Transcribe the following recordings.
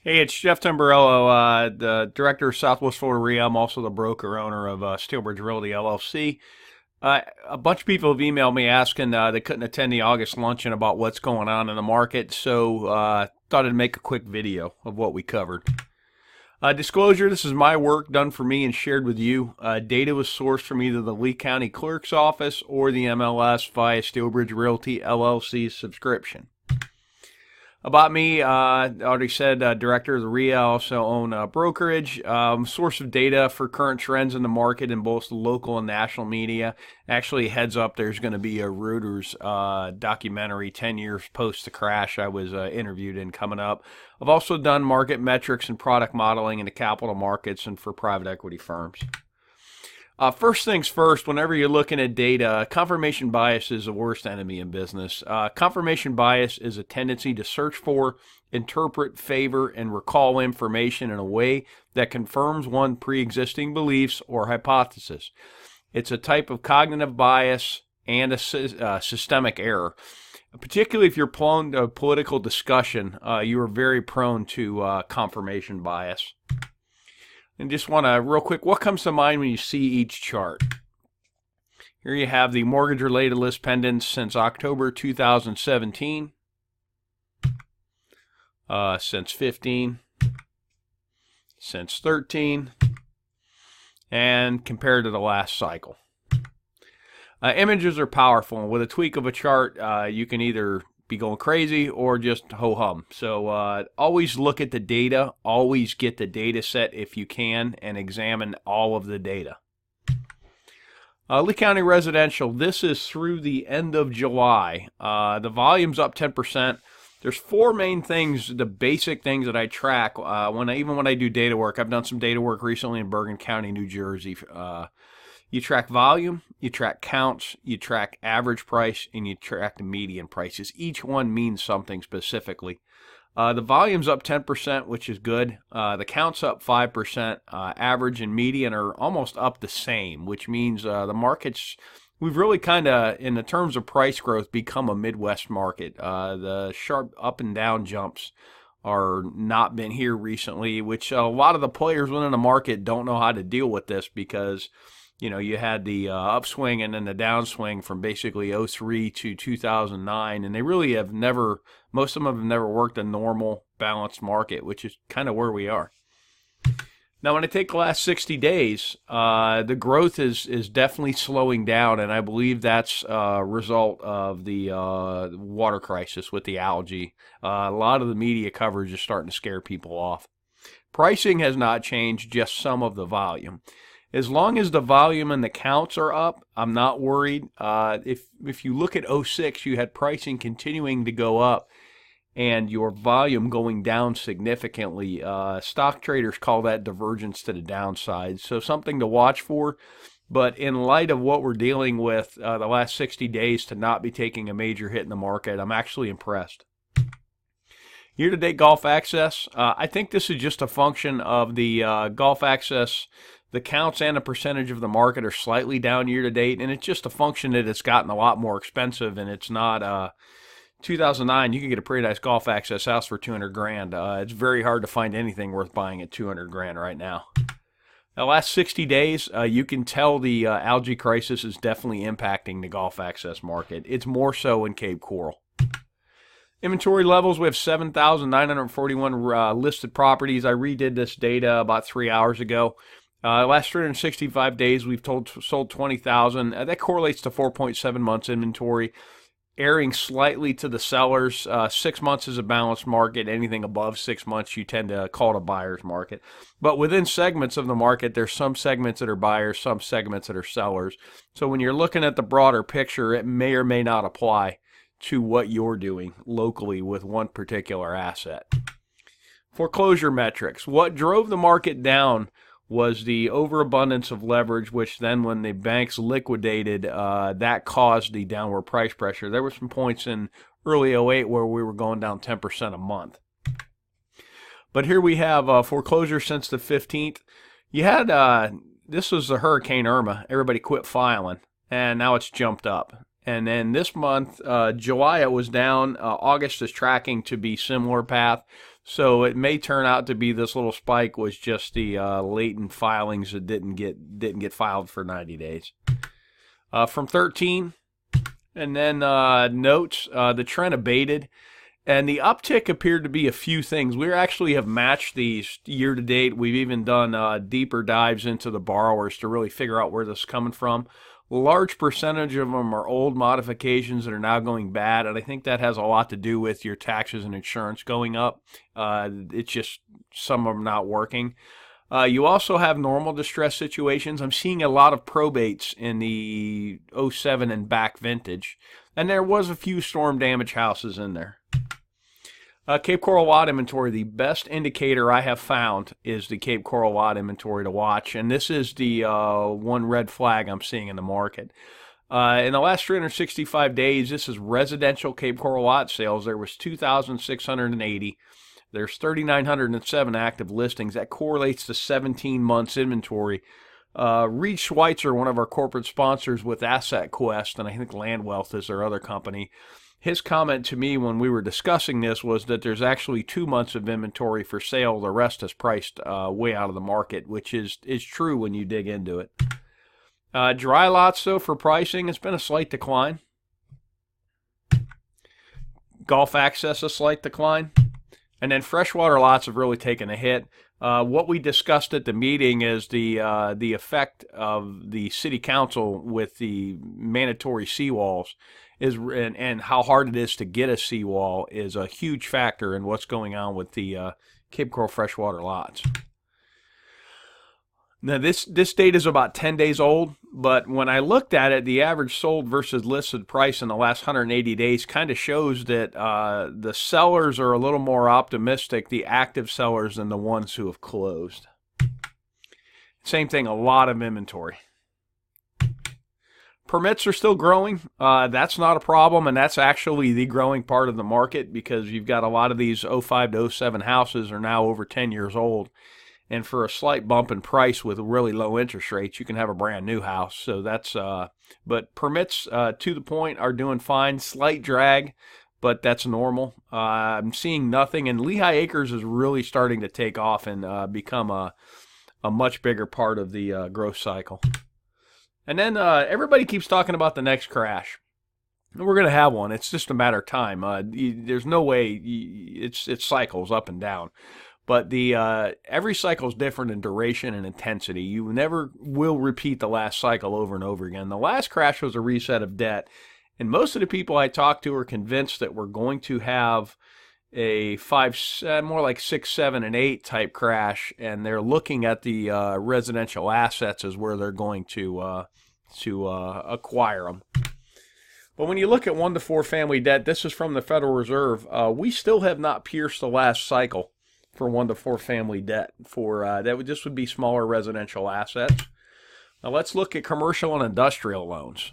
Hey, it's Jeff Tamburello, the director of Southwest Florida REIA. I'm also the broker owner of Steelbridge Realty LLC. A bunch of people have emailed me asking they couldn't attend the August luncheon about what's going on in the market, so thought I'd make a quick video of what we covered. Disclosure, this is my work done for me and shared with you. Data was sourced from either the Lee County Clerk's Office or the MLS via Steelbridge Realty LLC's subscription. About me, I already said director of the REIA, also own a brokerage. Source of data for current trends in the market in both the local and national media. Actually, heads up, there's going to be a Reuters documentary 10 years post the crash I was interviewed in coming up. I've also done market metrics and product modeling in the capital markets and for private equity firms. First things first, whenever you're looking at data, confirmation bias is the worst enemy in business. Confirmation bias is a tendency to search for, interpret, favor, and recall information in a way that confirms one's pre-existing beliefs or hypothesis. It's a type of cognitive bias and a systemic error. Particularly if you're prone to political discussion, you are very prone to confirmation bias. And just want to, real quick, what comes to mind when you see each chart? Here you have the mortgage-related list pendants since October 2017, since 15, since 13, and compared to the last cycle. Images are powerful, and with a tweak of a chart, you can either be going crazy or just ho-hum. So always look at the data, always get the data set if you can, and examine all of the data. Lee County Residential, this is through the end of July. The volume's up 10%. There's four main things, the basic things that I track even when I do data work. I've done some data work recently in Bergen County, New Jersey. You track volume, you track counts, you track average price, and you track the median prices. Each one means something specifically. The volume's up 10%, which is good. The count's up 5%. Average and median are almost up the same, which means the markets, we've really kind of, in the terms of price growth, become a Midwest market. The sharp up and down jumps are not been here recently, which a lot of the players within the market don't know how to deal with this because you had the upswing and then the downswing from basically '03 to 2009, and they really have never, most of them have never worked a normal balanced market, which is kind of where we are. Now, when I take the last 60 days, the growth is definitely slowing down, and I believe that's a result of the water crisis with the algae. A lot of the media coverage is starting to scare people off. Pricing has not changed, just some of the volume. As long as the volume and the counts are up, I'm not worried. If you look at '06, you had pricing continuing to go up and your volume going down significantly. Stock traders call that divergence to the downside, so something to watch for. But in light of what we're dealing with the last 60 days to not be taking a major hit in the market, I'm actually impressed. Year-to-date Gulf Access, I think this is just a function of the Gulf Access. The counts and the percentage of the market are slightly down year-to-date, and it's just a function that it's gotten a lot more expensive, and it's not 2009, you can get a pretty nice Gulf Access house for 200 grand. It's very hard to find anything worth buying at 200 grand right now. The last 60 days, you can tell the algae crisis is definitely impacting the Gulf Access market. It's more so in Cape Coral. Inventory levels, we have 7,941 listed properties. I redid this data about 3 hours ago. Last 365 days, we've sold 20,000. That correlates to 4.7 months inventory. Erring slightly to the sellers. 6 months is a balanced market. Anything above 6 months, you tend to call it a buyer's market. But within segments of the market, there's some segments that are buyers, some segments that are sellers. So when you're looking at the broader picture, it may or may not apply to what you're doing locally with one particular asset. Foreclosure metrics. What drove the market down was the overabundance of leverage, which then when the banks liquidated, that caused the downward price pressure. There were some points in early '08 where we were going down 10% a month. But here we have foreclosure since the 15th. You had, this was the Hurricane Irma. Everybody quit filing, and now it's jumped up. And then this month, July, it was down. August is tracking to be similar path. So it may turn out to be this little spike was just the latent filings that didn't get filed for 90 days. From 13, and then notes, the trend abated, and the uptick appeared to be a few things. We actually have matched these year to date. We've even done deeper dives into the borrowers to really figure out where this is coming from. A large percentage of them are old modifications that are now going bad, and I think that has a lot to do with your taxes and insurance going up. It's just some of them not working. You also have normal distress situations. I'm seeing a lot of probates in the 07 and back vintage, and there was a few storm damage houses in there. Cape Coral lot inventory, the best indicator I have found is the Cape Coral lot inventory to watch, and this is the one red flag I'm seeing in the market. In the last 365 days, this is residential Cape Coral lot sales. There was 2,680. There's 3,907 active listings. That correlates to 17 months inventory. Reed Schweitzer, one of our corporate sponsors with Asset Quest, and I think Land Wealth is their other company, his comment to me when we were discussing this was that there's actually 2 months of inventory for sale. The rest is priced way out of the market, which is true when you dig into it. Dry lots, though, for pricing, it's been a slight decline. Gulf access, a slight decline. And then freshwater lots have really taken a hit. What we discussed at the meeting is the effect of the city council with the mandatory seawalls and how hard it is to get a seawall is a huge factor in what's going on with the Cape Coral freshwater lots. Now this data is about 10 days old, but when I looked at it, the average sold versus listed price in the last 180 days kind of shows that the sellers are a little more optimistic, the active sellers, than the ones who have closed. Same thing, a lot of inventory. Permits are still growing. That's not a problem, and that's actually the growing part of the market because you've got a lot of these 05 to 07 houses are now over 10 years old. And for a slight bump in price with really low interest rates, you can have a brand new house. So that's, but permits to the point are doing fine. Slight drag, but that's normal. I'm seeing nothing. And Lehigh Acres is really starting to take off and become a much bigger part of the growth cycle. And then everybody keeps talking about the next crash. And we're going to have one. It's just a matter of time. There's no way it cycles up and down. But every cycle is different in duration and intensity. You never will repeat the last cycle over and over again. The last crash was a reset of debt. And most of the people I talked to are convinced that we're going to have a 5, more like 6, 7, and 8 type crash. And they're looking at the residential assets as where they're going to acquire them. But when you look at 1 to 4 family debt, this is from the Federal Reserve. We still have not pierced the last cycle for 1 to 4 family debt. For this would be smaller residential assets. Now let's look at commercial and industrial loans.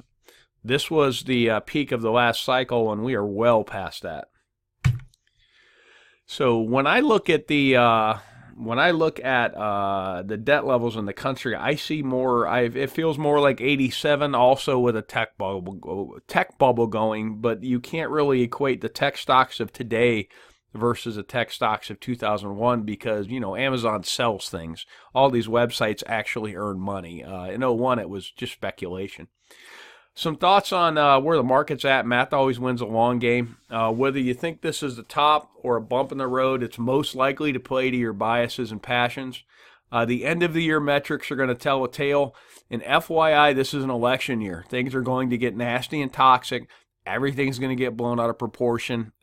This was the peak of the last cycle, and we are well past that. So when I look at the debt levels in the country, I see more. It feels more like 87, also with a tech bubble going. But you can't really equate the tech stocks of today versus the tech stocks of 2001 because, you know, Amazon sells things. All these websites actually earn money. In 01, it was just speculation. Some thoughts on where the market's at. Math always wins a long game. Whether you think this is the top or a bump in the road, it's most likely to play to your biases and passions. The end of the year metrics are going to tell a tale. And FYI, this is an election year. Things are going to get nasty and toxic. Everything's going to get blown out of proportion.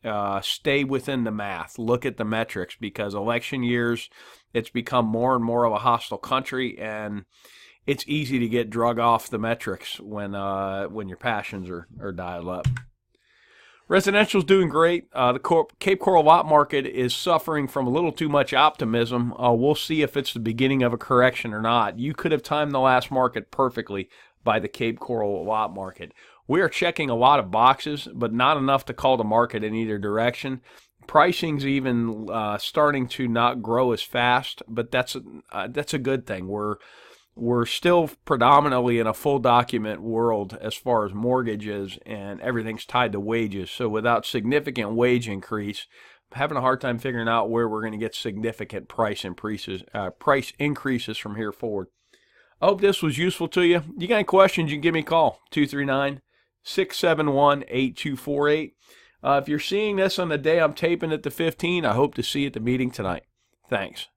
Stay within the math. Look at the metrics because election years, it's become more and more of a hostile country, and it's easy to get drug off the metrics when your passions are dialed up. Residential's doing great. The Cape Coral lot market is suffering from a little too much optimism. We'll see if it's the beginning of a correction or not. You could have timed the last market perfectly by the Cape Coral lot market. We are checking a lot of boxes, but not enough to call the market in either direction. Pricing's even starting to not grow as fast, but that's a good thing. We're still predominantly in a full document world as far as mortgages, and everything's tied to wages. So without significant wage increase, having a hard time figuring out where we're going to get significant price increases from here forward. I hope this was useful to you. You got any questions, you can give me a call, 239-671-8248. If you're seeing this on the day I'm taping at the 15, I hope to see you at the meeting tonight. Thanks.